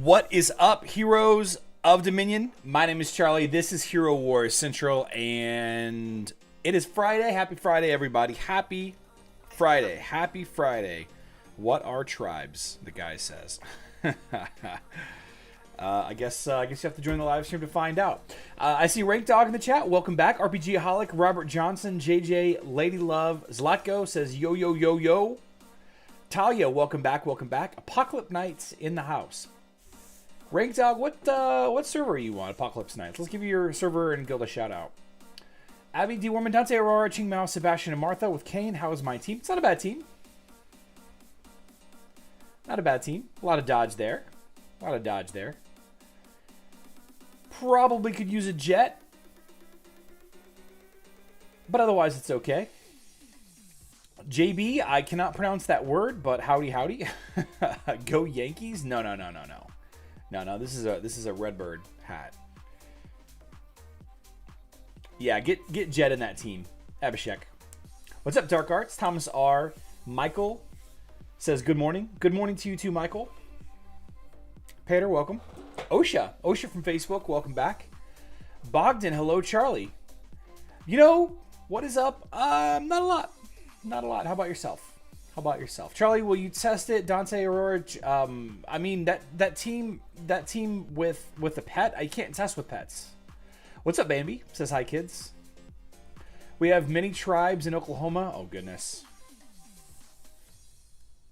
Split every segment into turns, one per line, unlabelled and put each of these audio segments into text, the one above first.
What is up, heroes of Dominion? My name is Charlie. This is Hero Wars Central, and it is Friday. Happy Friday, everybody. Happy Friday. Happy Friday. What are tribes? The guy says. I guess you have to join the live stream to find out. I see Rank Dog in the chat. Welcome back. RPGaholic, Robert Johnson, JJ, Lady Love, Zlatko says yo, yo, yo, yo. Talia, welcome back, welcome back. Apocalypse Knights in the house. Rank Dog, what server are you on, Apocalypse Knights? Let's give you your server and guild a shout out. Abby, D. Warman, Dante, Aurora, Ching Mao, Sebastian, and Martha with Kane. How is my team? It's not a bad team. Not a bad team. A lot of dodge there. A lot of dodge there. Probably could use a jet. But otherwise, it's okay. JB, I cannot pronounce that word, but howdy, howdy. Go Yankees? No. No, this is a Redbird hat. Yeah, get Jet in that team. Abhishek. What's up, Dark Arts? Thomas R. Michael says good morning. Good morning to you too, Michael. Pater, welcome. Osha from Facebook, welcome back. Bogdan, hello, Charlie. You know, what is up? Not a lot. Not a lot. How about yourself? How about yourself? Charlie, will you test it? Dante, Aurora, I mean, that team with the pet, I can't test with pets. What's up, Bambi? Says hi, kids. We have many tribes in Oklahoma. Oh, goodness.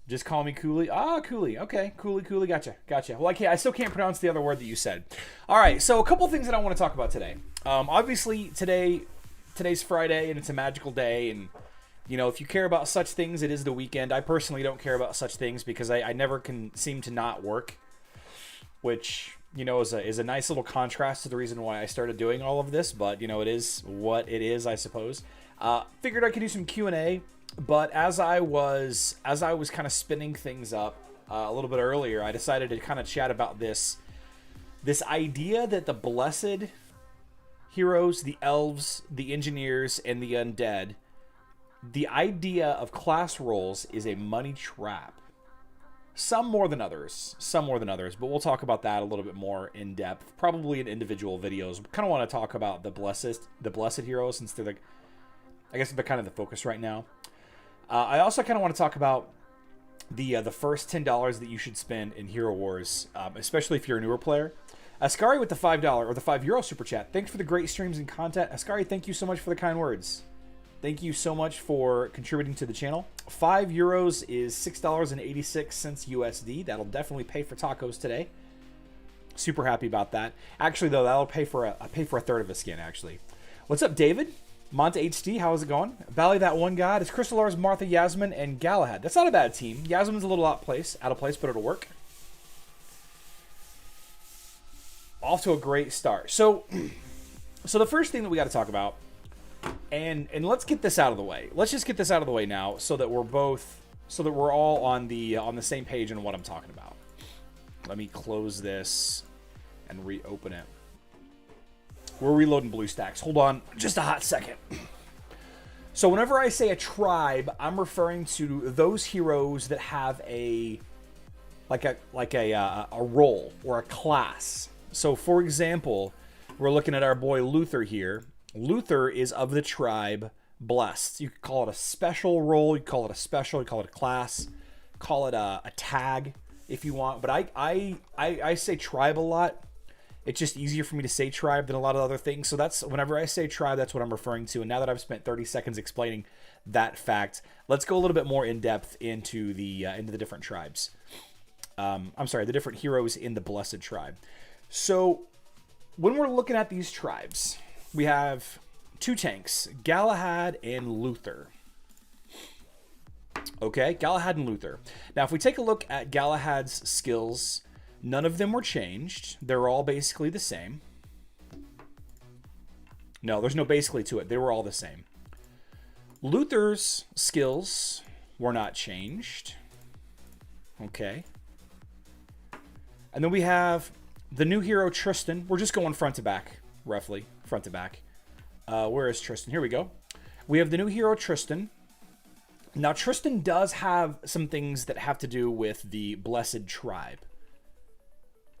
Just call me Cooley. Ah, Cooley. Okay, Cooley. Gotcha. Well, I still can't pronounce the other word that you said. All right, so a couple things that I want to talk about today. Obviously, today's Friday, and it's a magical day, and you know, if you care about such things, it is the weekend. I personally don't care about such things because I never can seem to not work, which, you know, is a nice little contrast to the reason why I started doing all of this. But, you know, it is what it is, I suppose. Figured I could do some Q&A, but as I was kind of spinning things up a little bit earlier, I decided to kind of chat about this idea that the blessed heroes, the elves, the engineers, and the undead, the idea of class roles is a money trap. Some more than others, but we'll talk about that a little bit more in depth, probably in individual videos. We kind of want to talk about the blessed heroes, since they're I guess they're kind of the focus right now. I also kind of want to talk about the first $10 that you should spend in Hero Wars, especially if you're a newer player. Ascari with the $5 or the €5 super chat. Thanks for the great streams and content. Ascari, thank you so much for the kind words. Thank you so much for contributing to the channel. €5 is $6.86 USD. That'll definitely pay for tacos today. Super happy about that. Actually, though, that'll pay for a third of a skin. Actually, what's up, David? Monta HD, how is it going? Valley that one god. It's Crystal Lars, Martha, Yasmine, and Galahad. That's not a bad team. Yasmine's a little out of place, but it'll work. Off to a great start. So the first thing that we got to talk about. And let's get this out of the way. Let's just get this out of the way now, so that we're all on the same page on what I'm talking about. Let me close this and reopen it. We're reloading BlueStacks. Hold on, just a hot second. So whenever I say a tribe, I'm referring to those heroes that have a role or a class. So for example, we're looking at our boy Luther here. Luther is of the tribe Blessed. You could call it a special role, you call it a special, you call it a class, call it a tag if you want. But I say tribe a lot. It's just easier for me to say tribe than a lot of other things. So that's whenever I say tribe, that's what I'm referring to. And now that I've spent 30 seconds explaining that fact, let's go a little bit more in depth into the different tribes. I'm sorry, the different heroes in the Blessed tribe. So when we're looking at these tribes, we have two tanks, Galahad and Luther. Okay, Galahad and Luther. Now, if we take a look at Galahad's skills, none of them were changed. They're all basically the same. No, there's no basically to it. They were all the same. Luther's skills were not changed. Okay. And then we have the new hero, Tristan. We're just going front to back, roughly. Front to back. Where is Tristan? Here we go. We have the new hero, Tristan. Now, Tristan does have some things that have to do with the Blessed tribe.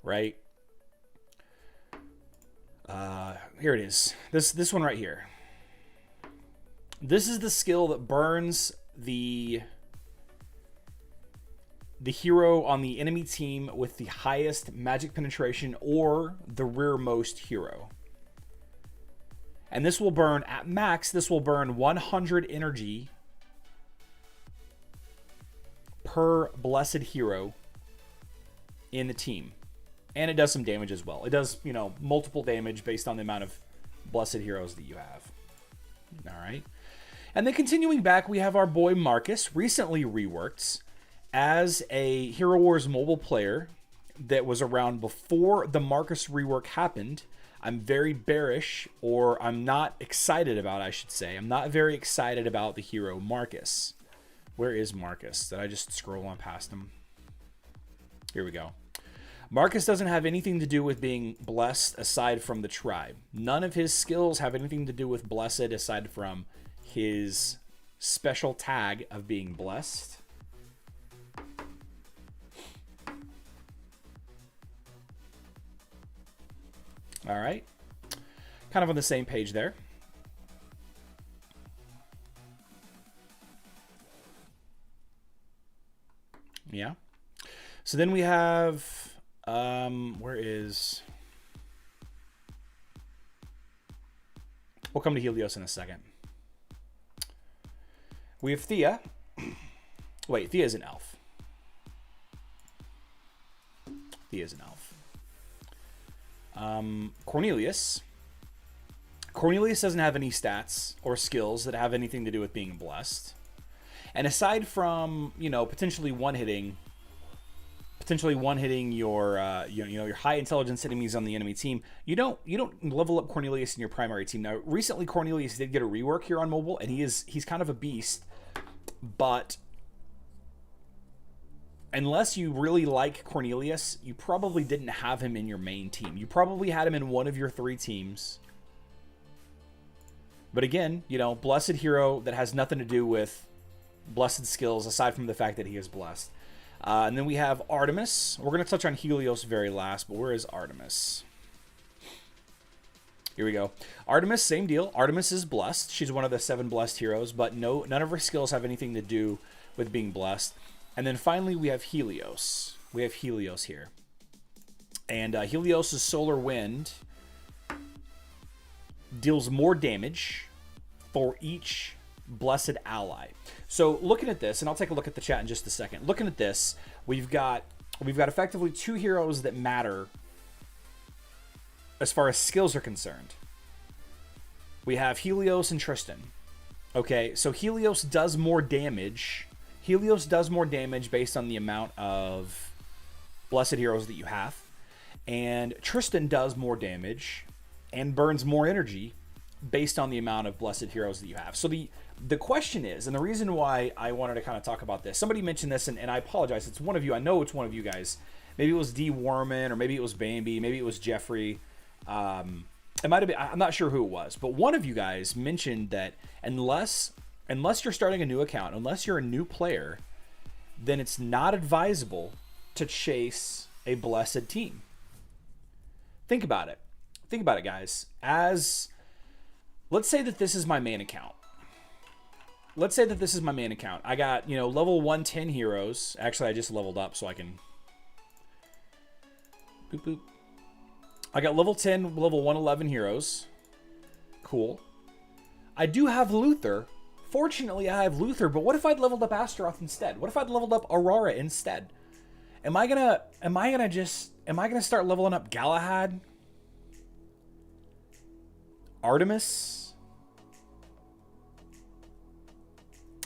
right? Here it is. This one right here. This is the skill that burns the hero on the enemy team with the highest magic penetration or the rearmost hero. And this will burn, at max, this will burn 100 energy per blessed hero in the team. And it does some damage as well. It does, you know, multiple damage based on the amount of blessed heroes that you have. All right. And then continuing back, we have our boy Markus, recently reworked as a Hero Wars mobile player that was around before the Markus rework happened. I'm very bearish, or I'm not excited about, I should say. I'm not very excited about the hero Markus. Where is Markus? Did I just scroll on past him? Here we go. Markus doesn't have anything to do with being blessed aside from the tribe. None of his skills have anything to do with blessed aside from his special tag of being blessed. All right. Kind of on the same page there. Yeah. So then we have, where is, we'll come to Helios in a second. We have Thea. Wait, Thea's an elf. Thea's an elf. Cornelius. Cornelius doesn't have any stats or skills that have anything to do with being blessed. And aside from, you know, potentially one-hitting your your high intelligence enemies on the enemy team, you don't level up Cornelius in your primary team. Now, recently Cornelius did get a rework here on mobile, and he's kind of a beast, but unless you really like Cornelius, you probably didn't have him in your main team. You probably had him in one of your 3 teams. But again, you know, blessed hero that has nothing to do with blessed skills aside from the fact that he is blessed. And then we have Artemis. We're going to touch on Helios very last, but where is Artemis? Here we go. Artemis, same deal. Artemis is blessed. She's one of the 7 blessed heroes, but none of her skills have anything to do with being blessed. And then finally, we have Helios. We have Helios here. And Helios' solar wind deals more damage for each blessed ally. So looking at this, and I'll take a look at the chat in just a second. Looking at this, we've got effectively 2 heroes that matter as far as skills are concerned. We have Helios and Tristan. Okay, so Helios does more damage. Helios does more damage based on the amount of blessed heroes that you have. And Tristan does more damage and burns more energy based on the amount of blessed heroes that you have. So the question is, and the reason why I wanted to kind of talk about this, somebody mentioned this, and I apologize, it's one of you, I know it's one of you guys. Maybe it was D. Warman, or maybe it was Bambi, maybe it was Jeffrey. It might have been, I'm not sure who it was, but one of you guys mentioned that unless you're starting a new account, unless you're a new player, then it's not advisable to chase a blessed team. Think about it. Think about it, guys. Let's say that this is my main account. Let's say that this is my main account. I got, you know, level 110 heroes. Actually, I just leveled up so I can... Boop, boop. I got level 10, level 111 heroes. Cool. I do have Luther. Fortunately, I have Luther, but what if I'd leveled up Astaroth instead? What if I'd leveled up Aurora instead? Am I gonna start leveling up Galahad? Artemis?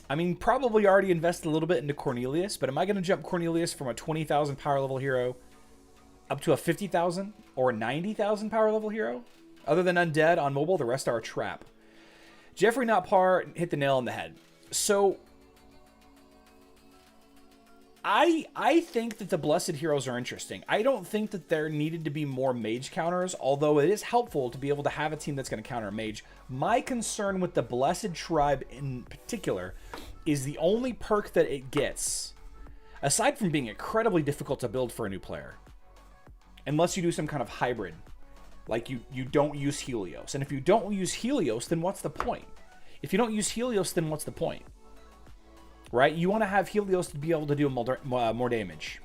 I mean, probably already invested a little bit into Cornelius, but am I going to jump Cornelius from a 20,000 power level hero up to a 50,000 or a 90,000 power level hero? Other than Undead on mobile, the rest are a trap. Jeffrey Not Par hit the nail on the head. So I think that the blessed heroes are interesting. I don't think that there needed to be more mage counters, although it is helpful to be able to have a team that's going to counter a mage. My concern with the blessed tribe in particular is the only perk that it gets, aside from being incredibly difficult to build for a new player, unless you do some kind of hybrid. Like you don't use Helios. And if you don't use Helios, then what's the point? If you don't use Helios, then what's the point? Right? You want to have Helios to be able to do more damage.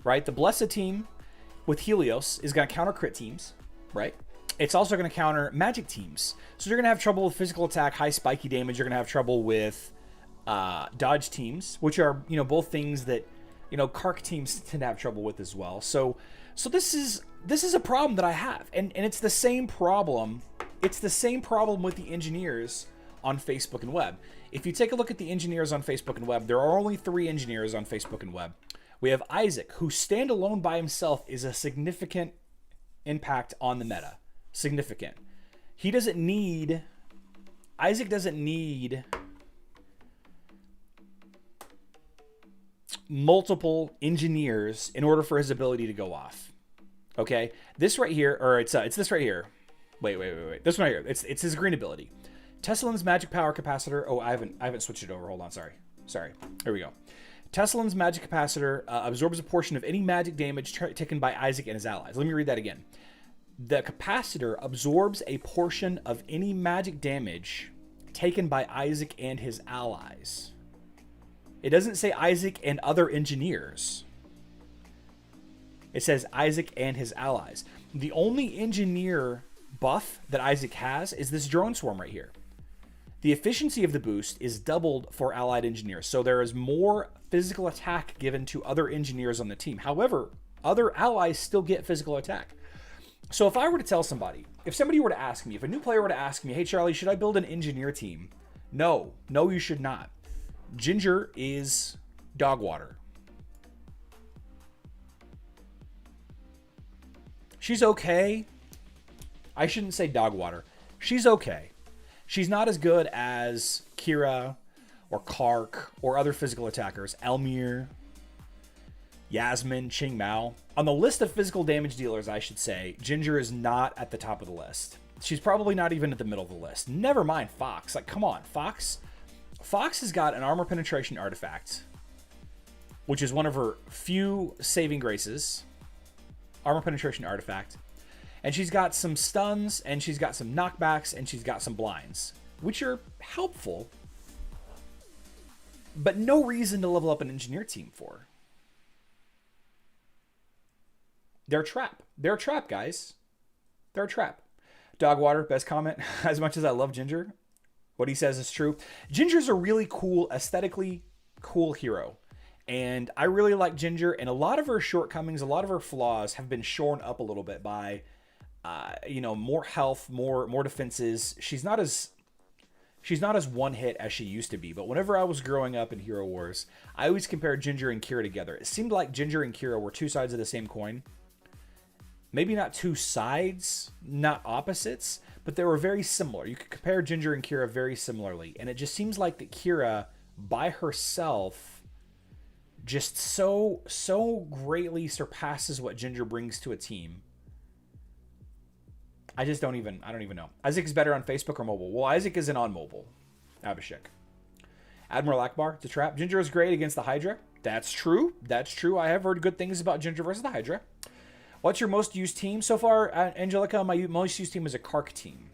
Right? The Blessed team with Helios is going to counter crit teams, right? It's also going to counter magic teams. So you're going to have trouble with physical attack, high spiky damage. You're going to have trouble with dodge teams, which are, you know, both things that, you know, Kark teams tend to have trouble with as well. So this is a problem that I have. And it's the same problem. It's the same problem with the engineers on Facebook and web. If you take a look at the engineers on Facebook and web, there are only 3 engineers on Facebook and web. We have Isaac, who standalone by himself is a significant impact on the meta. Significant. Isaac doesn't need multiple engineers in order for his ability to go off. Okay? This right here, or it's this right here. Wait. This one right here. It's his green ability. Tesselin's magic power capacitor. Oh, I haven't switched it over. Hold on, sorry. Here we go. Tesselin's magic capacitor absorbs a portion of any magic damage taken by Isaac and his allies. Let me read that again. The capacitor absorbs a portion of any magic damage taken by Isaac and his allies. It doesn't say Isaac and other engineers. It says Isaac and his allies. The only engineer buff that Isaac has is this drone swarm right here. The efficiency of the boost is doubled for allied engineers, so there is more physical attack given to other engineers on the team. However, other allies still get physical attack. So if I were to tell somebody, if somebody were to ask me, if a new player were to ask me, hey Charlie, should I build an engineer team? No, you should not. Ginger is dog water. She's okay. I shouldn't say dog water. She's okay. She's not as good as Keira or Kark or other physical attackers. Elmir, Yasmine, Ching Mao. On the list of physical damage dealers, I should say, Ginger is not at the top of the list. She's probably not even at the middle of the list. Never mind Fox. Like, come on. Fox has got an armor penetration artifact, which is one of her few saving graces. Armor penetration artifact. And she's got some stuns, and she's got some knockbacks, and she's got some blinds, which are helpful, but no reason to level up an engineer team for. They're a trap. They're a trap, guys. They're a trap. Dogwater, best comment. As much as I love Ginger, what he says is true. Ginger's a really cool, aesthetically cool hero. And I really like Ginger, and a lot of her shortcomings, a lot of her flaws have been shorn up a little bit by more health, more defenses. She's not as one hit as she used to be. But whenever I was growing up in Hero Wars, I always compared Ginger and Keira together. It seemed like Ginger and Keira were two sides of the same coin. Maybe not two sides, not opposites, but they were very similar. You could compare Ginger and Keira very similarly. And it just seems like that Keira, by herself, just so greatly surpasses what Ginger brings to a team. I don't even know. Isaac is better on Facebook or mobile? Well, Isaac isn't on mobile. Abhishek. Admiral Ackbar, it's a trap. Ginger is great against the Hydra. That's true. I have heard good things about Ginger versus the Hydra. What's your most used team? So far, Angelica, my most used team is a Kark team.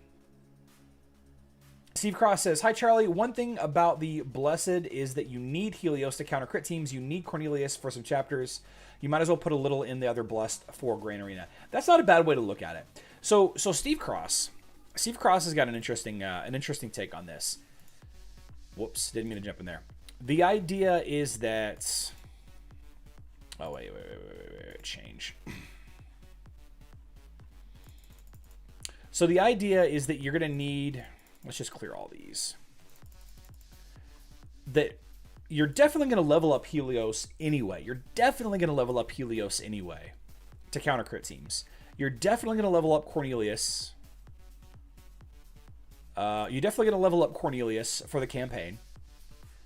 Steve Cross says, hi Charlie, one thing about the Blessed is that you need Helios to counter crit teams. You need Cornelius for some chapters. You might as well put a little in the other Blessed for Grand Arena. That's not a bad way to look at it. So Steve Cross has got an interesting take on this. Whoops, didn't mean to jump in there. The idea is that, oh wait, change. So the idea is that you're gonna need, let's just clear all these. That you're definitely gonna level up Helios anyway. You're definitely gonna level up Helios anyway to counter crit teams. You're definitely going to level up Cornelius. You're definitely going to level up Cornelius for the campaign.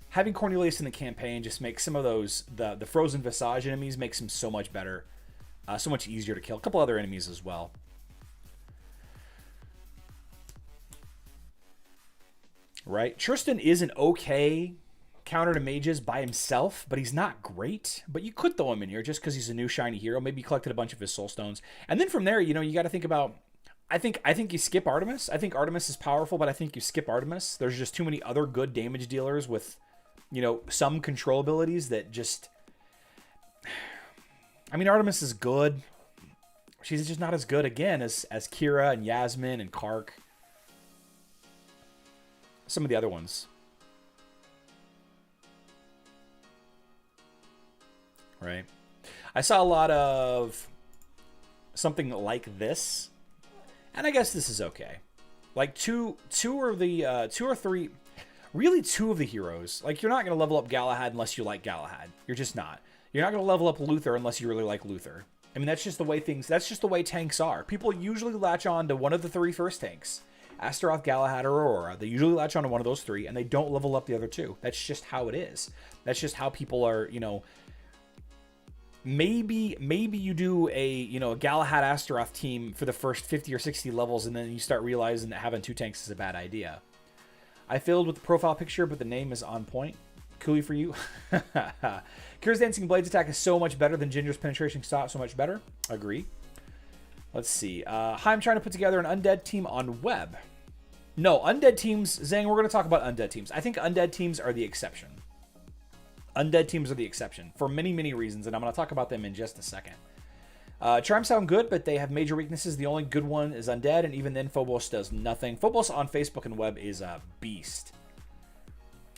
Having Cornelius in the campaign just makes some of those, the Frozen Visage enemies makes him so much better. So much easier to kill. A couple other enemies as well. Right? Tristan is an okay counter to mages by himself, but he's not great. But you could throw him in here just because he's a new shiny hero. Maybe you collected a bunch of his soul stones. And then from there, you know, you got to think about... I think you skip Artemis. I think Artemis is powerful, but I think you skip Artemis. There's just too many other good damage dealers with, you know, some control abilities that just... I mean, Artemis is good. She's just not as good, again, as Keira and Yasmine and Kark. Some of the other ones. Right? I saw a lot of something like this. And I guess this is okay. Like two or three, really two of the heroes. Like, you're not going to level up Galahad unless you like Galahad. You're just not. You're not going to level up Luther unless you really like Luther. I mean, that's just the way that's just the way tanks are. People usually latch on to one of the three first tanks. Astaroth, Galahad, or Aurora. They usually latch on to one of those three, and they don't level up the other two. That's just how it is. That's just how people are, you know... Maybe you do a Galahad Astaroth team for the first 50 or 60 levels, and then you start realizing that having two tanks is a bad idea. I failed with the profile picture, but the name is on point. Coolie for you. Kira's Dancing Blades attack is so much better than Ginger's penetration stop, so much better. Agree. Let's see. Hi, I'm trying to put together an undead team on web. No, undead teams, Zang, we're going to talk about undead teams. I think undead teams are the exception. Undead teams are the exception for many, many reasons, and I'm going to talk about them in just a second. Charms sound good, but they have major weaknesses. The only good one is Undead, and even then, Phobos does nothing. Phobos on Facebook and web is a beast.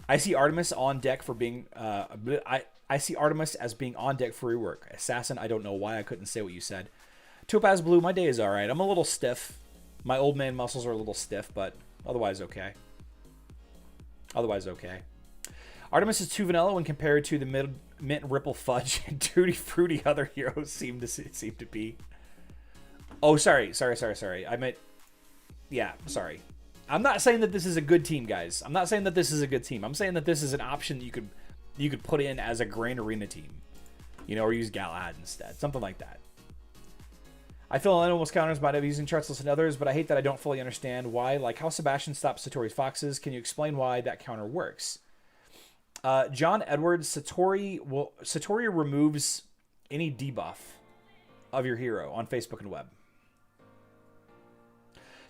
I see Artemis on deck for being... I see Artemis as being on deck for rework. Assassin, I don't know why I couldn't say what you said. Topaz Blue, my day is all right. I'm a little stiff. My old man muscles are a little stiff, but otherwise okay. Otherwise okay. Artemis is too vanilla when compared to the mint ripple fudge and tutti fruity other heroes seem to be. Oh, sorry. I meant, yeah, sorry. I'm not saying that this is a good team, guys. I'm not saying that this is a good team. I'm saying that this is an option you could put in as a Grand Arena team, you know, or use Galahad instead, something like that. I feel almost counters by using Chartless and others, but I hate that I don't fully understand why. Like how Sebastian stops Satori's foxes. Can you explain why that counter works? John Edwards, Satori removes any debuff of your hero on Facebook and web.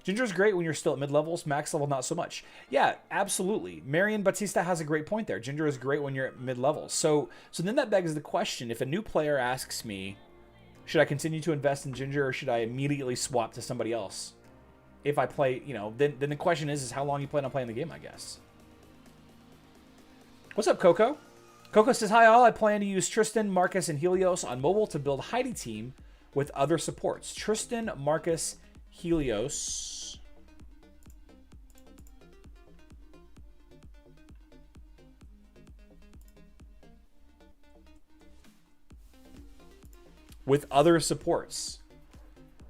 Ginger's great when you're still at mid-levels. Max level, not so much. Yeah, absolutely. Marion Batista has a great point there. Ginger is great when you're at mid-levels. So then that begs the question, if a new player asks me, should I continue to invest in Ginger or should I immediately swap to somebody else? If I play, you know, then the question is how long you plan on playing the game, I guess. What's up, Coco? Coco says, hi all, I plan to use Tristan, Markus, and Helios on mobile to build Heidi team with other supports. Tristan, Markus, Helios. With other supports.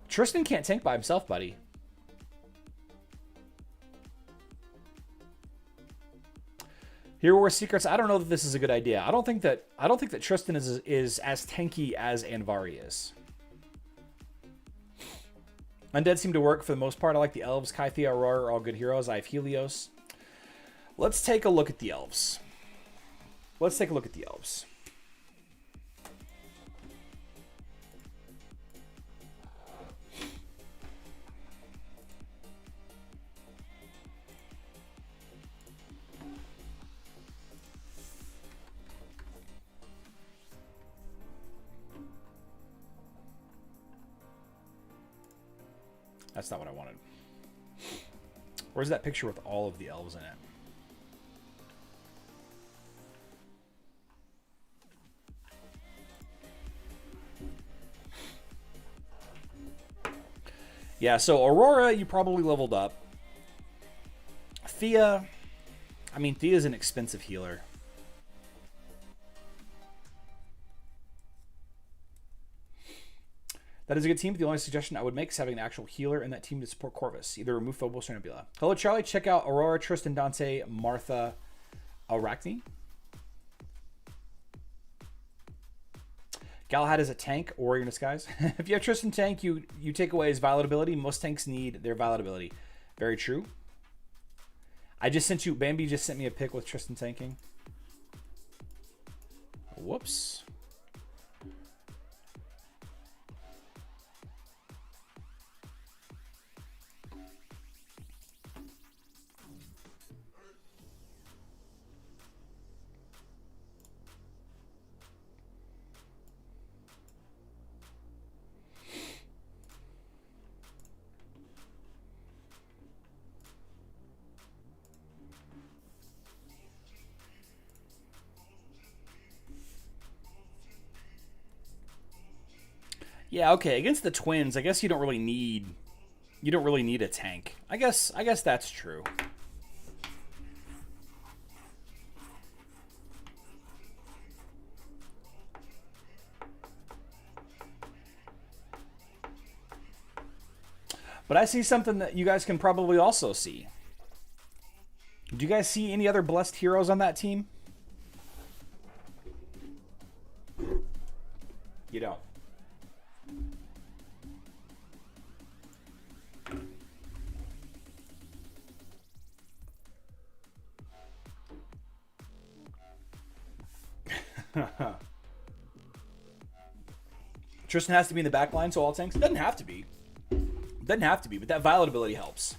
Tristan can't tank by himself, buddy. Hero War Secrets. I don't know that this is a good idea. I don't think that Tristan is as tanky as Anvari is. Undead seem to work for the most part. I like the Elves. Kythia, Aurora are all good heroes. I have Helios. Let's take a look at the Elves. That's not what I wanted. Where's that picture with all of the elves in it? Yeah, so Aurora, you probably leveled up. Thea, I mean, Thea's an expensive healer. That is a good team, but the only suggestion I would make is having an actual healer in that team to support Corvus. Either remove Phobos or Nebula. Hello, Charlie. Check out Aurora, Tristan, Dante, Martha, Arachne. Galahad is a tank, Warrior in Disguise. If you have Tristan tank, you take away his Violet ability. Most tanks need their Violet ability. Very true. I just sent you, Bambi just sent me a pic with Tristan tanking. Whoops. Yeah, okay. Against the Twins, I guess you don't really need a tank. I guess that's true. But I see something that you guys can probably also see. Do you guys see any other blessed heroes on that team? You don't. Tristan has to be in the back line, so all tanks? Doesn't have to be. Doesn't have to be, but that Violet ability helps.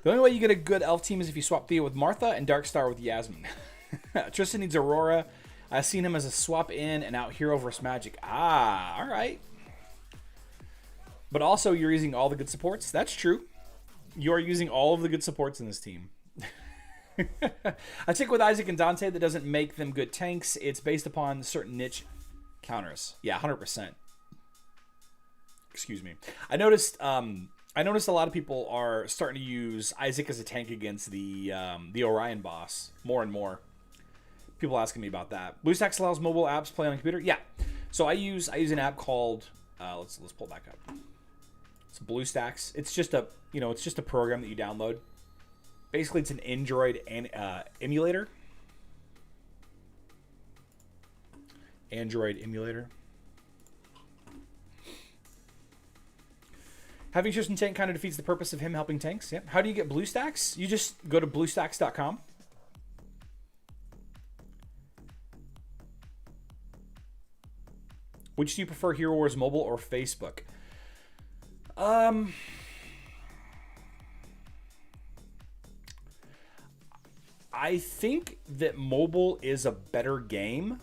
The only way you get a good elf team is if you swap Thea with Martha and Darkstar with Yasmine. Tristan needs Aurora. I've seen him as a swap in and out hero versus magic. Ah, alright. But also, you're using all the good supports. That's true. You are using all of the good supports in this team. I think with Isaac and Dante, that doesn't make them good tanks. It's based upon certain niche counters. Yeah, 100%. Excuse me. I noticed a lot of people are starting to use Isaac as a tank against the Orion boss more and more. People asking me about that. BlueStacks allows mobile apps to play on a computer. Yeah. So I use an app called let's pull it back up. It's BlueStacks. It's just a program that you download. Basically, it's an Android emulator. Android emulator. Having Tristan tank kind of defeats the purpose of him helping tanks. Yep. How do you get BlueStacks? You just go to BlueStacks.com. Which do you prefer, Hero Wars mobile or Facebook? I think that mobile is a better game,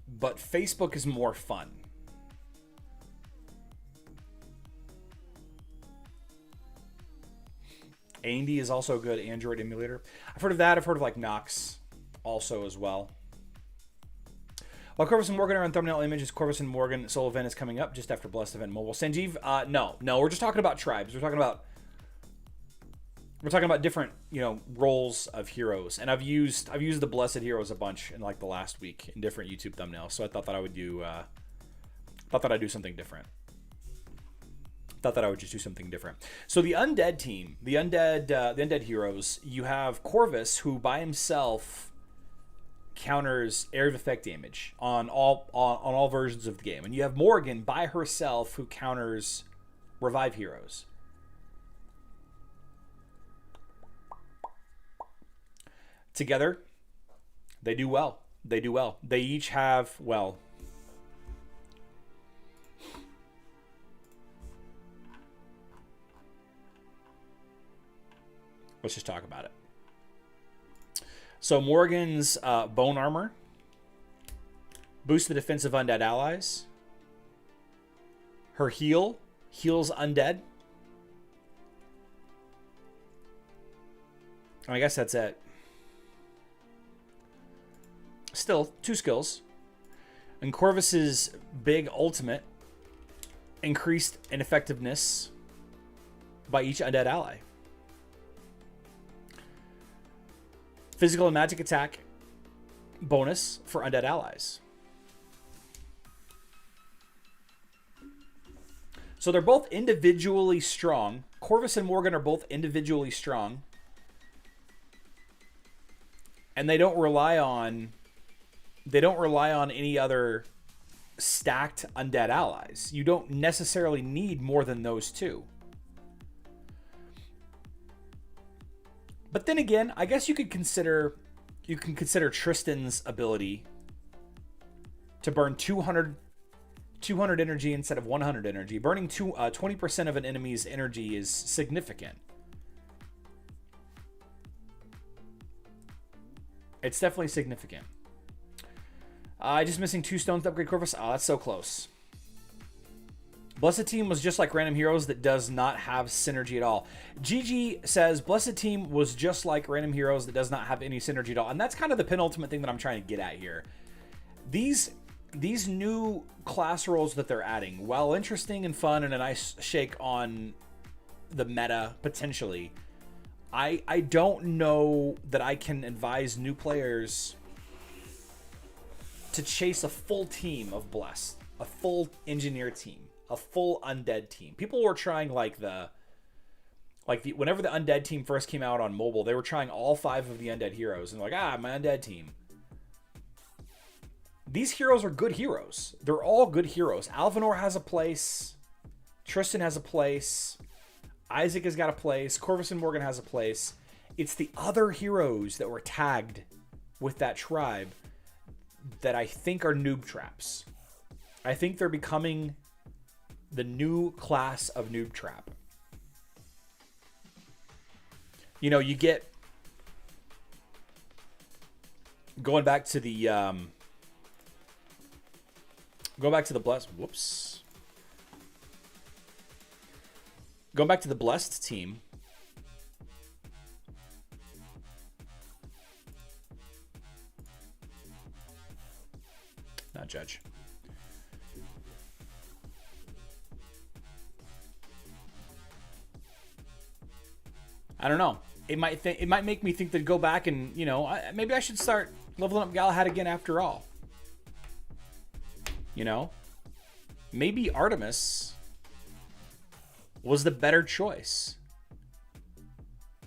but Facebook is more fun. Andy is also a good Android emulator. I've heard of that. I've heard of like Nox also as well. While Corvus and Morgan are on thumbnail images, Corvus and Morgan solo event is coming up just after Blessed Event Mobile. Sanjeev, no, we're just talking about tribes. We're talking about different, roles of heroes. And I've used the Blessed Heroes a bunch in like the last week in different YouTube thumbnails. So I thought that I would do do something different. Thought that I would just do something different. So the Undead team, the Undead heroes, you have Corvus, who by himself counters area of effect damage on all versions of the game, and you have Morrgian by herself who counters revive heroes. Together, they do well. They each have, let's just talk about it. So Morgan's bone armor boosts the defense of undead allies. Her heals undead. I guess that's it. Still, 2 skills. And Corvus's big ultimate increased in effectiveness by each undead ally. Physical and magic attack bonus for undead allies. So they're both individually strong. Corvus and Morgan are both individually strong. And they don't rely on any other stacked undead allies. You don't necessarily need more than those two. But then again, I guess you can consider Tristan's ability to burn 200 energy instead of 100 energy. Burning 20% of an enemy's energy is significant. It's definitely significant. Just missing 2 stones to upgrade Corvus. Oh, that's so close. Blessed Team was just like Random Heroes that does not have synergy at all. GG says, Blessed Team was just like Random Heroes that does not have any synergy at all. And that's kind of the penultimate thing that I'm trying to get at here. These new class roles that they're adding, while interesting and fun and a nice shake on the meta, potentially, I don't know that I can advise new players to chase a full team of Blessed, a full Engineer team, a full Undead team. People were trying whenever the Undead team first came out on mobile, they were trying all 5 of the Undead heroes and like, my Undead team. These heroes are good heroes. They're all good heroes. Alvanor has a place. Tristan has a place. Isaac has got a place. Corvus and Morrgian has a place. It's the other heroes that were tagged with that tribe that I think are noob traps. I think they're becoming the new class of noob trap. You know, you get going back to the blessed. Whoops. Going back to the Blessed team. Not judge. I don't know. It might make me think to go back and, you know, maybe I should start leveling up Galahad again after all. You know? Maybe Artemis was the better choice.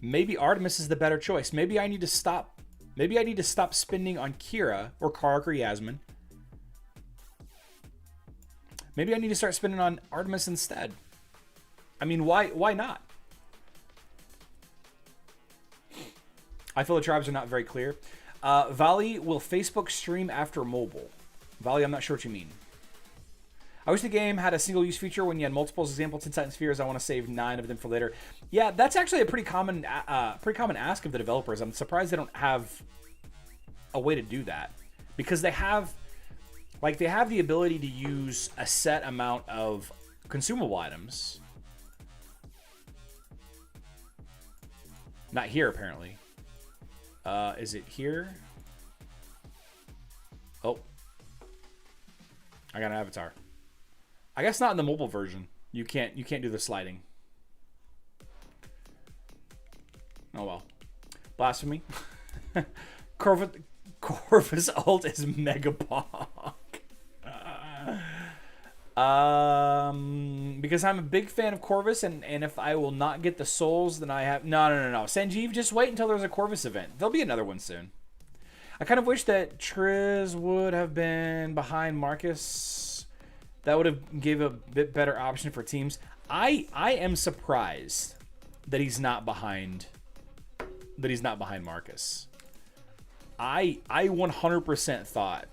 Maybe Artemis is the better choice. Maybe I need to stop spending on Keira or Kark or Yasmine. Maybe I need to start spending on Artemis instead. I mean, why not? I feel the tribes are not very clear. Valley will Facebook stream after mobile. Valley, I'm not sure what you mean. I wish the game had a single-use feature when you had multiples. Example, 10 Titan Spheres. I want to save 9 of them for later. Yeah, that's actually a pretty common ask of the developers. I'm surprised they don't have a way to do that, because they have the ability to use a set amount of consumable items. Not here, apparently. Is it here? Oh, I got an avatar. I guess not in the mobile version. You can't do the sliding. Oh well. Blasphemy. Corvus ult is Mega Bonk. Because I'm a big fan of Corvus, and if I will not get the souls, then I have... No. Sanjeev, just wait until there's a Corvus event. There'll be another one soon. I kind of wish that Triz would have been behind Markus. That would have gave a bit better option for teams. I am surprised that he's not behind Markus. I 100% thought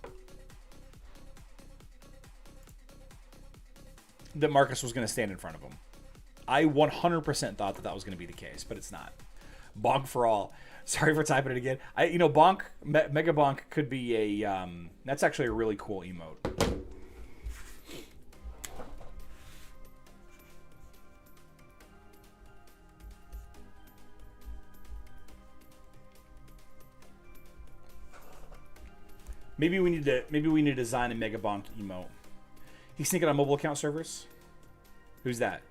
that Markus was going to stand in front of him. I 100% thought that was going to be the case, but it's not. Bonk for all. Sorry for typing it again. Bonk, Mega Bonk could be a, that's actually a really cool emote. Maybe we need to design a Mega Bonk emote. He's sneaking on mobile account servers. Who's that?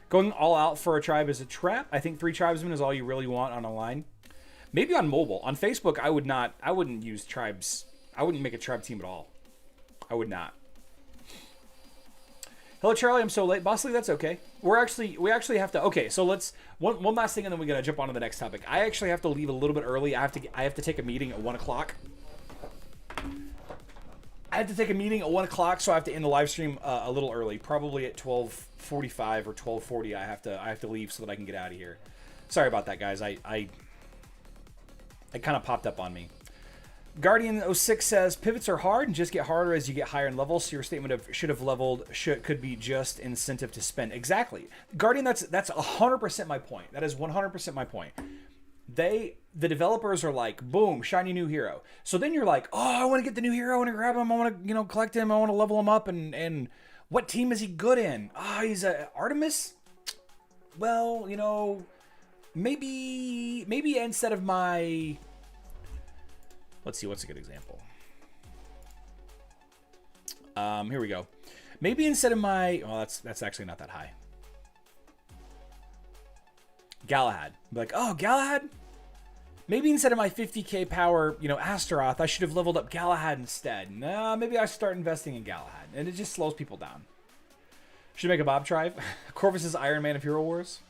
Going all out for a tribe is a trap. I think 3 tribesmen is all you really want on a line. Maybe on mobile. On Facebook, I wouldn't use tribes. I wouldn't make a tribe team at all. I would not. Hello, Charlie. I'm so late. Bossly, that's okay. We actually have to. Okay, so let's one last thing, and then we're gonna jump on to the next topic. I actually have to leave a little bit early. I have to take a meeting at 1 o'clock. I have to take a meeting at 1 o'clock, so I have to end the live stream a little early, probably at 12:45 or 12:40. I have to leave so that I can get out of here. Sorry about that, guys. I kind of popped up on me. Guardian06 says, pivots are hard and just get harder as you get higher in levels, so your statement of should have leveled could be just incentive to spend. Exactly. Guardian, that's 100% my point. That is 100% my point. The developers are like, boom, shiny new hero. So then you're like, oh, I want to get the new hero, I want to grab him, I want to, collect him, I want to level him up, and what team is he good in? Ah, he's a Artemis? Well, maybe instead of my... Let's see, what's a good example? Here we go. Maybe instead of my... Well, that's actually not that high. Galahad. Be like, oh, Galahad? Maybe instead of my 50k power, Astaroth, I should have leveled up Galahad instead. Nah, maybe I start investing in Galahad. And it just slows people down. Should make a Bob Tribe. Corvus is Iron Man of Hero Wars.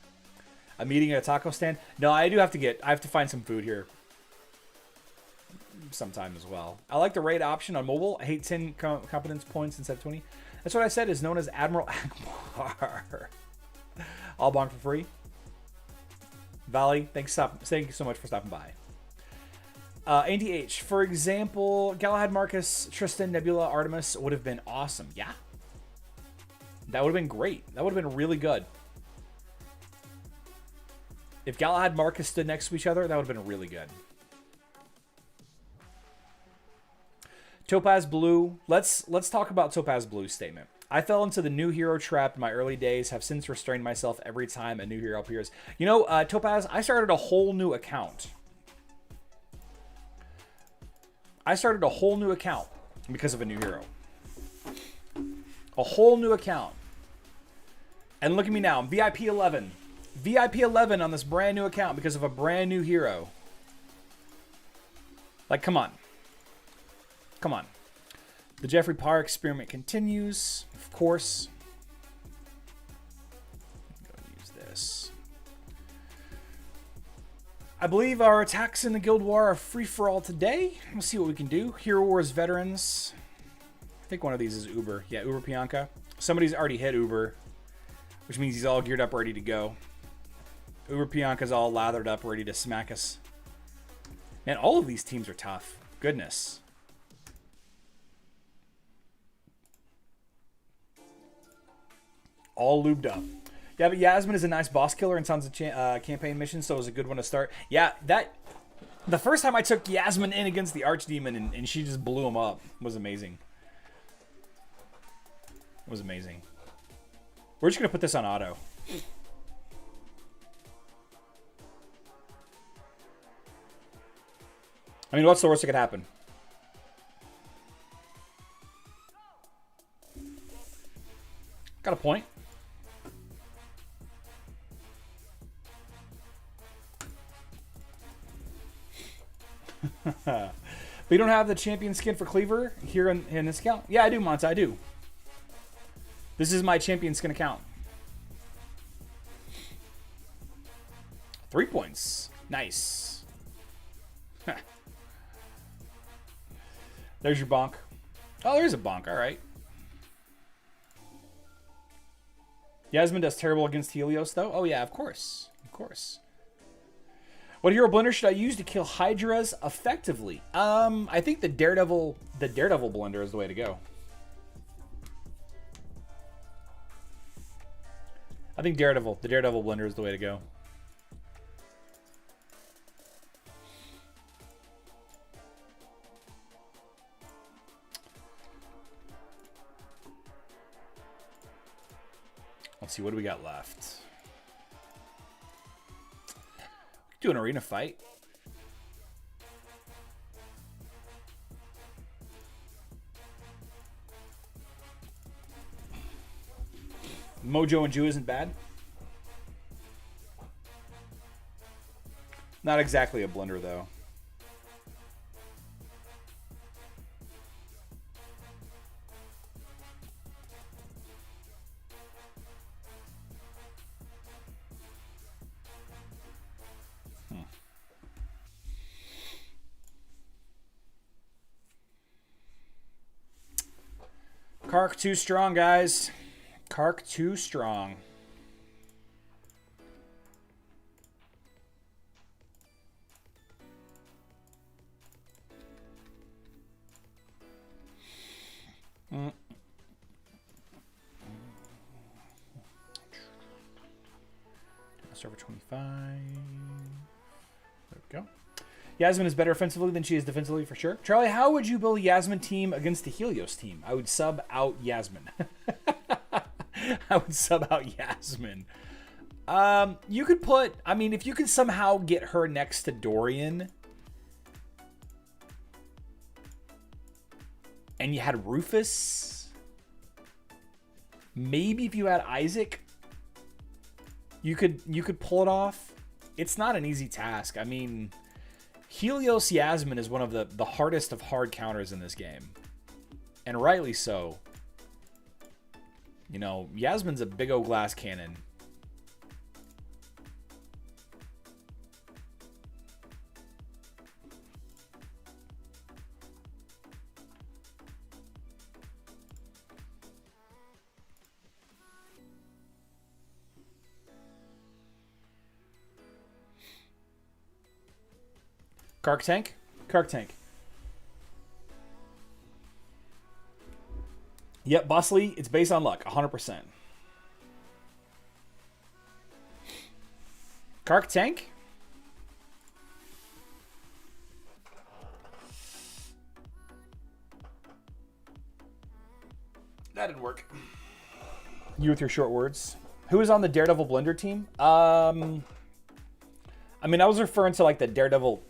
A meeting at a taco stand. No, I have to find some food here. Sometime as well. I like the raid option on mobile. I hate 10 competence points instead of 20. That's what I said is known as Admiral Ackbar. All bonk for free. Valley, thank you so much for stopping by. Andy H, for example, Galahad, Markus, Tristan, Nebula, Artemis would have been awesome. Yeah. That would have been great. That would have been really good. If Galahad, Markus stood next to each other, that would have been really good. Topaz Blue. Let's talk about Topaz Blue's statement. I fell into the new hero trap in my early days, have since restrained myself every time a new hero appears. Topaz, I started a whole new account. Because of a new hero. A whole new account. And look at me now, I'm VIP 11. VIP 11 on this brand new account because of a brand new hero. Like, come on. Come on. The Jeffrey Parr experiment continues, of course. Go use this. I believe our attacks in the Guild War are free for all today. We'll see what we can do. Hero Wars veterans. I think one of these is Uber. Yeah, Uber Pianka. Somebody's already hit Uber, which means he's all geared up, ready to go. Uber Pianka's all lathered up, ready to smack us. Man, all of these teams are tough. Goodness. All lubed up. Yeah, but Yasmine is a nice boss killer in tons of campaign missions, so it was a good one to start. Yeah, the first time I took Yasmine in against the Archdemon and she just blew him up was amazing. It was amazing. We're just going to put this on auto. I mean, what's the worst that could happen? Got a point. But you don't have the champion skin for Cleaver here in this account? Yeah, I do, Monta, I do. This is my champion skin account. 3 points. Nice. There's your bonk. Oh, there's a bonk. All right. Yasmine does terrible against Helios, though. Oh, yeah, of course. Of course. What hero blender should I use to kill Hydras effectively? I think the Daredevil blender is the way to go. I think the Daredevil blender is the way to go. Let's see, what do we got left? Do an arena fight. Mojo and Jew isn't bad. Not exactly a blender, though. Kark too strong, guys. Kark too strong. Server 25. There we go. Yasmine is better offensively than she is defensively for sure. Charlie, how would you build a Yasmine team against the Helios team? I would sub out Yasmine. I would sub out Yasmine. You could put, I mean, if you could somehow get her next to Dorian and you had Rufus, maybe if you had Isaac, you could pull it off. It's not an easy task. I mean, Helios Yasmine is one of the hardest of hard counters in this game. And rightly so. You know, Yasmine's a big old glass cannon. Kark tank? Kark tank. Yep, Bosley, it's based on luck, 100%. Kark tank? That didn't work. You with your short words. Who is on the Daredevil Blender team? I mean, I was referring to like the Daredevil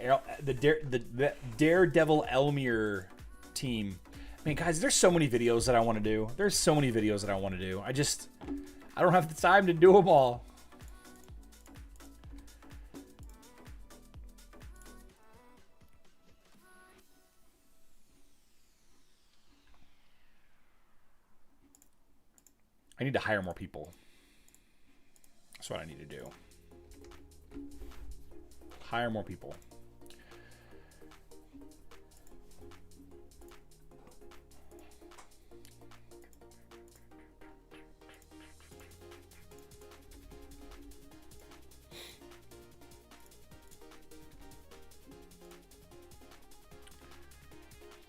Elmir team. I mean, guys, there's so many videos that I want to do. There's so many videos that I want to do. I don't have the time to do them all. I need to hire more people. That's what I need to do. Hire more people.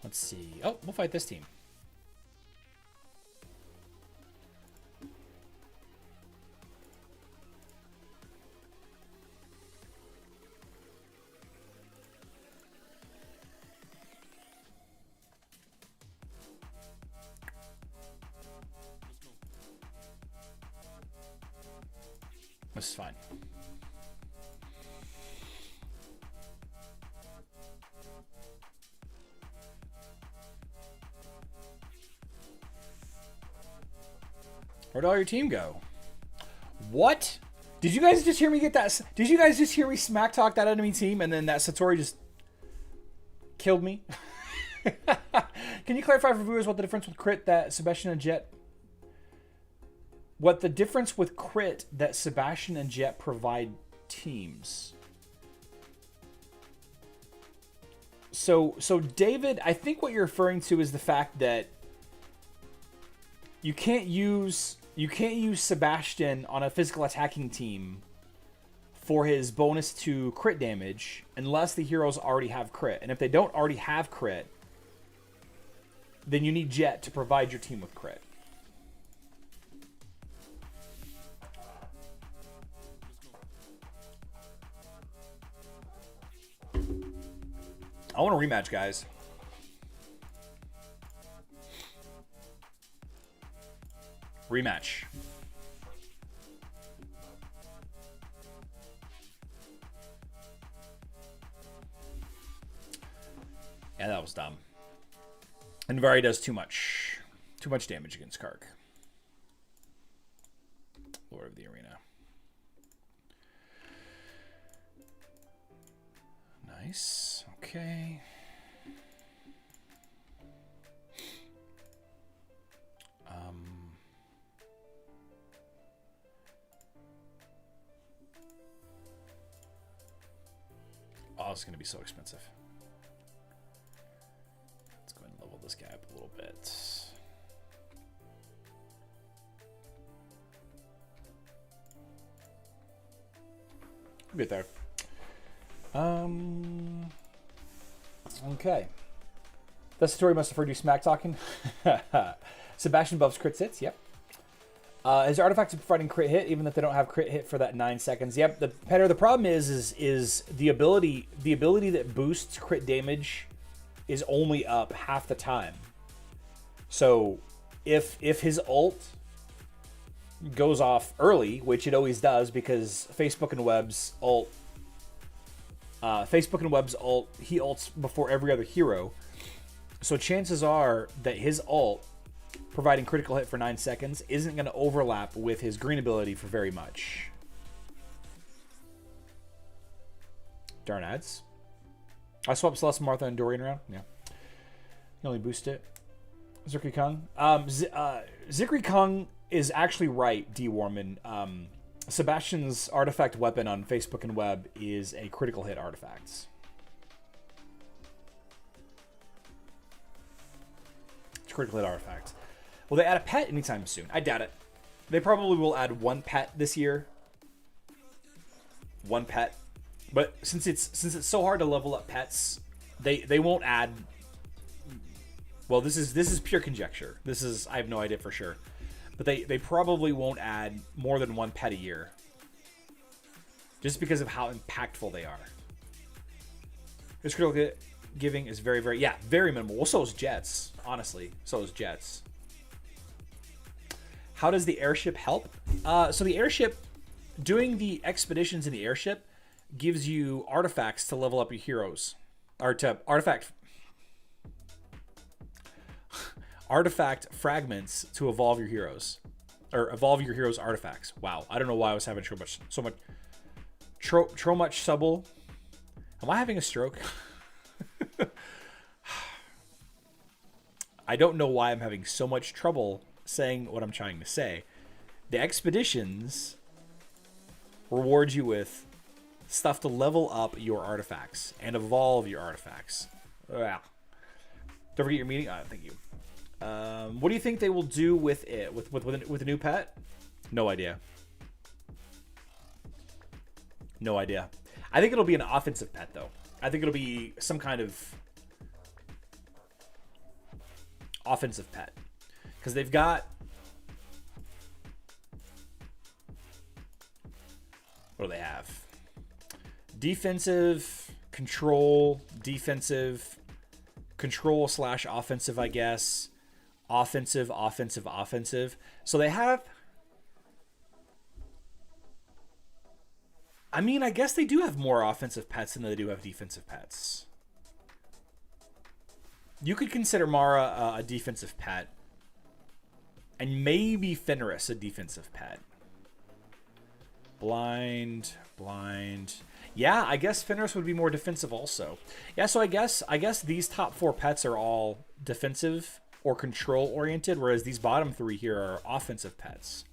Let's see. Oh, we'll fight this team. This is fine. Where'd all your team go? What? Did you guys just hear me get that? Did you guys just hear me smack talk that enemy team and then that Satori just killed me? Can you clarify for viewers what the difference with crit that Sebastian and Jet... What the difference with crit that Sebastian and Jet provide teams? So David, I think what you're referring to is the fact that you can't use Sebastian on a physical attacking team for his bonus to crit damage unless the heroes already have crit. And if they don't already have crit, then you need Jet to provide your team with crit. I want a rematch, guys. Rematch. Yeah, that was dumb. And Vari does too much damage against Kark. Lord of the Arena. Nice. Okay. Oh, it's going to be so expensive. Let's go ahead and level this guy up a little bit. We'll get there. Okay. The Satori must have heard you smack talking. Sebastian buffs crit hits, yep. His artifacts are providing crit hit, even if they don't have crit hit for that 9 seconds. Yep, the problem is the ability that boosts crit damage is only up half the time. So if his ult goes off early, which it always does because Facebook and Web's ult, he ults before every other hero. So chances are that his ult, providing critical hit for 9 seconds, isn't going to overlap with his green ability for very much. Darn ads. I swapped Celeste, Martha, and Dorian around. Yeah. You only boost it. Zikri Kung. Zikri Kung is actually right, D. Warman. Sebastian's artifact weapon on Facebook and Web is a critical hit artifact. It's a critical hit artifact. Will they add a pet anytime soon? I doubt it. They probably will add one pet this year. One pet. But since it's so hard to level up pets, they won't add. Well, this is pure conjecture. I have no idea for sure. But they probably won't add more than one pet a year. Just because of how impactful they are. This critical hit giving is very, very, very minimal. Well, so is Jets, honestly. So is Jets. How does the airship help? So the airship, doing the expeditions in the airship gives you artifacts to level up your heroes. Or to artifact fragments to evolve your heroes. Or evolve your heroes' artifacts. Wow. I don't know why I was having so much subble. Am I having a stroke? I don't know why I'm having so much trouble saying what I'm trying to say. The expeditions reward you with stuff to level up your artifacts and evolve your artifacts. Don't forget your meeting. Thank you. What do you think they will do with it? With a new pet? No idea. No idea. I think it'll be an offensive pet, though. I think it'll be some kind of offensive pet. Because they've got... What do they have? Defensive, control, defensive, control/offensive, I guess. Offensive, offensive, offensive. So they have... I mean, I guess they do have more offensive pets than they do have defensive pets. You could consider Mara a defensive pet. And maybe Fenris a defensive pet. Blind. Yeah, I guess Fenris would be more defensive also. Yeah, so I guess these top 4 pets are all defensive or control oriented, whereas these bottom 3 here are offensive pets.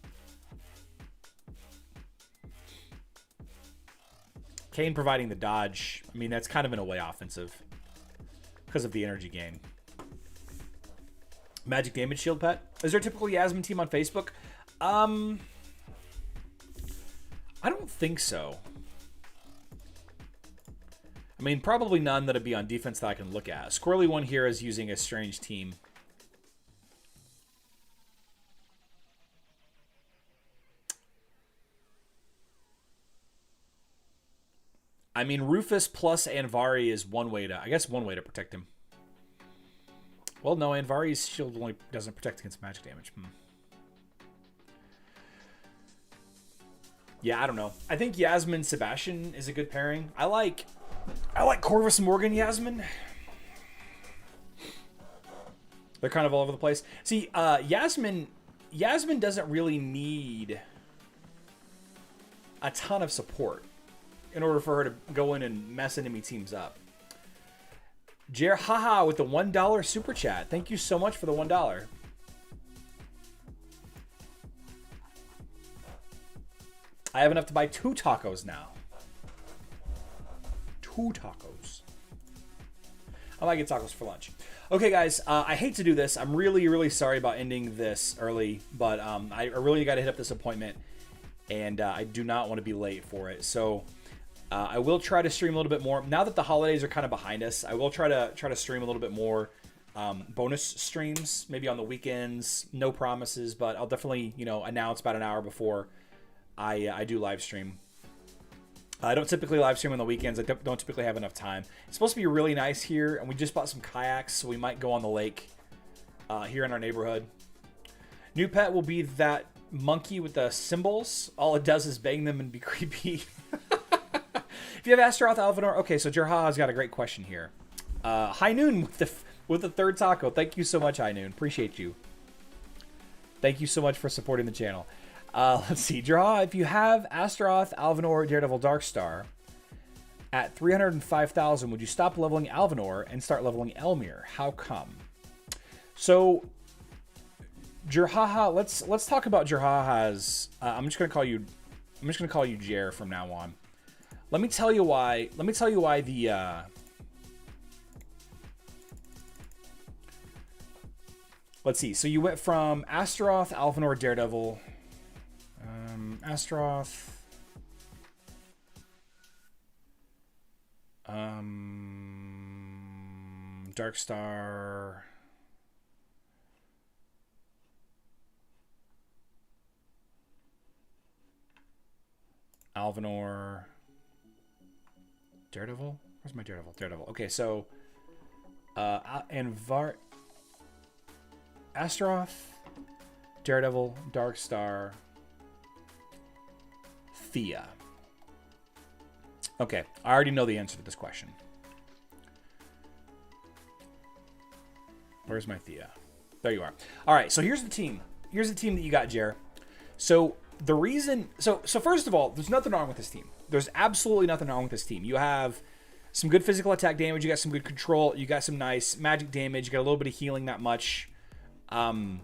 Kane providing the dodge. I mean, that's kind of in a way offensive because of the energy gain. Magic damage shield pet. Is there a typical Yasmine team on Facebook? I don't think so. I mean, probably none that'd be on defense that I can look at. Squirrely one here is using a strange team. I mean, Rufus plus Anvari is one way to protect him. Well, no, Anvari's shield only doesn't protect against magic damage. Yeah, I don't know. I think Yasmine Sebastian is a good pairing. I like Corvus Morgan Yasmine. They're kind of all over the place. See, Yasmine doesn't really need a ton of support in order for her to go in and mess enemy teams up. Jerhaha with the $1 super chat. Thank you so much for the $1. I have enough to buy 2 tacos now. 2 tacos. I might get tacos for lunch. Okay, guys, I hate to do this. I'm really, really sorry about ending this early, but I really got to hit up this appointment, and I do not want to be late for it. So I will try to stream a little bit more. Now that the holidays are kind of behind us, I will try to stream a little bit more bonus streams, maybe on the weekends. No promises, but I'll definitely, announce about an hour before I do live stream. I don't typically live stream on the weekends. I don't typically have enough time. It's supposed to be really nice here, and we just bought some kayaks, so we might go on the lake here in our neighborhood. New pet will be that monkey with the symbols. All it does is bang them and be creepy. If you have Astaroth, Alvanor... Okay, so Jerhaha's got a great question here. High Noon with the third taco. Thank you so much, High Noon. Appreciate you. Thank you so much for supporting the channel. Let's see. Jerhaha, if you have Astaroth, Alvanor, Daredevil, Darkstar at 305,000, would you stop leveling Alvanor and start leveling Elmir? How come? So, Jerhaha, let's talk about Jerhaha's... I'm just gonna call you Jer from now on. Let me tell you why the... Let's see. So you went from Astaroth, Alvanor, Daredevil... Astaroth... Darkstar... Alvanor... Daredevil? Where's my Daredevil? Daredevil. Okay, so... Astaroth, Daredevil, Darkstar, Thea. Okay, I already know the answer to this question. Where's my Thea? There you are. All right, so here's the team. Here's the team that you got, Jer. So the reason... So first of all, there's nothing wrong with this team. There's absolutely nothing wrong with this team. You have some good physical attack damage. You got some good control. You got some nice magic damage. You got a little bit of healing, not much. And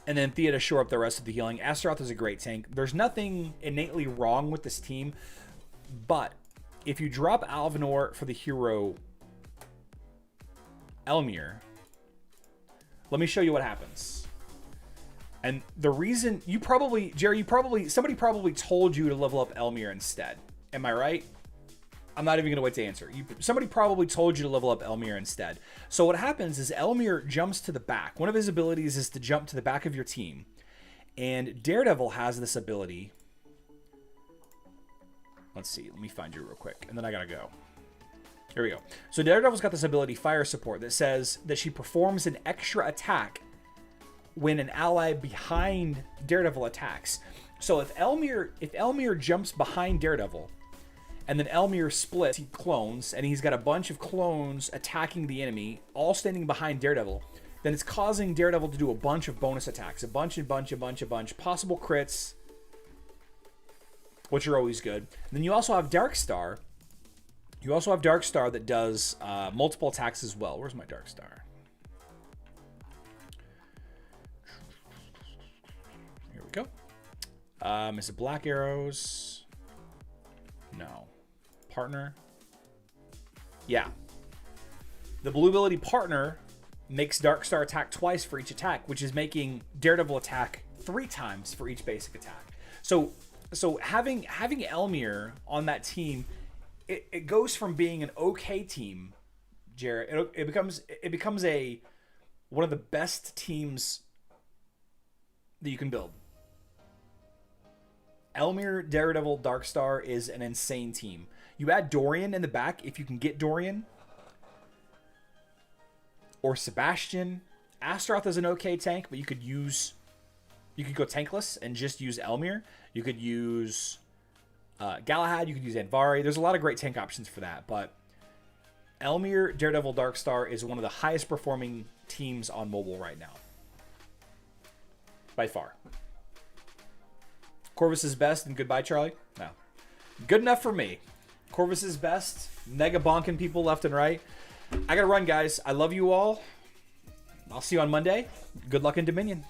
then Thea to shore up the rest of the healing. Astaroth is a great tank. There's nothing innately wrong with this team. But if you drop Alvanor for the hero Elmir, let me show you what happens. And the reason you probably, Jerry, somebody probably told you to level up Elmir instead. Am I right? I'm not even going to wait to answer. Somebody probably told you to level up Elmir instead. So what happens is Elmir jumps to the back. One of his abilities is to jump to the back of your team. And Daredevil has this ability. Let's see. Let me find you real quick. And then I got to go. Here we go. So Daredevil's got this ability, Fire Support, that says that she performs an extra attack when an ally behind Daredevil attacks. So if Elmir jumps behind Daredevil, and then Elmir splits, he clones, and he's got a bunch of clones attacking the enemy, all standing behind Daredevil, then it's causing Daredevil to do a bunch of bonus attacks. A bunch. Possible crits, which are always good. And then you also have Darkstar. You also have Darkstar that does multiple attacks as well. Where's my Darkstar? Here we go. Is it Black Arrows? No. Partner? Yeah. The blue ability Partner makes Darkstar attack twice for each attack, which is making Daredevil attack 3 times for each basic attack. So having Elmir on that team, it goes from being an okay team, Jared. It becomes one of the best teams that you can build. Elmir, Daredevil, Darkstar is an insane team. You add Dorian in the back if you can get Dorian. Or Sebastian. Astaroth is an okay tank, but you could go tankless and just use Elmir. You could use Galahad. You could use Advari. There's a lot of great tank options for that, but Elmir, Daredevil, Darkstar is one of the highest performing teams on mobile right now. By far. Corvus is best and goodbye, Charlie? No. Good enough for me. Corvus is best. Mega bonking people left and right. I gotta run, guys. I love you all. I'll see you on Monday. Good luck in Dominion.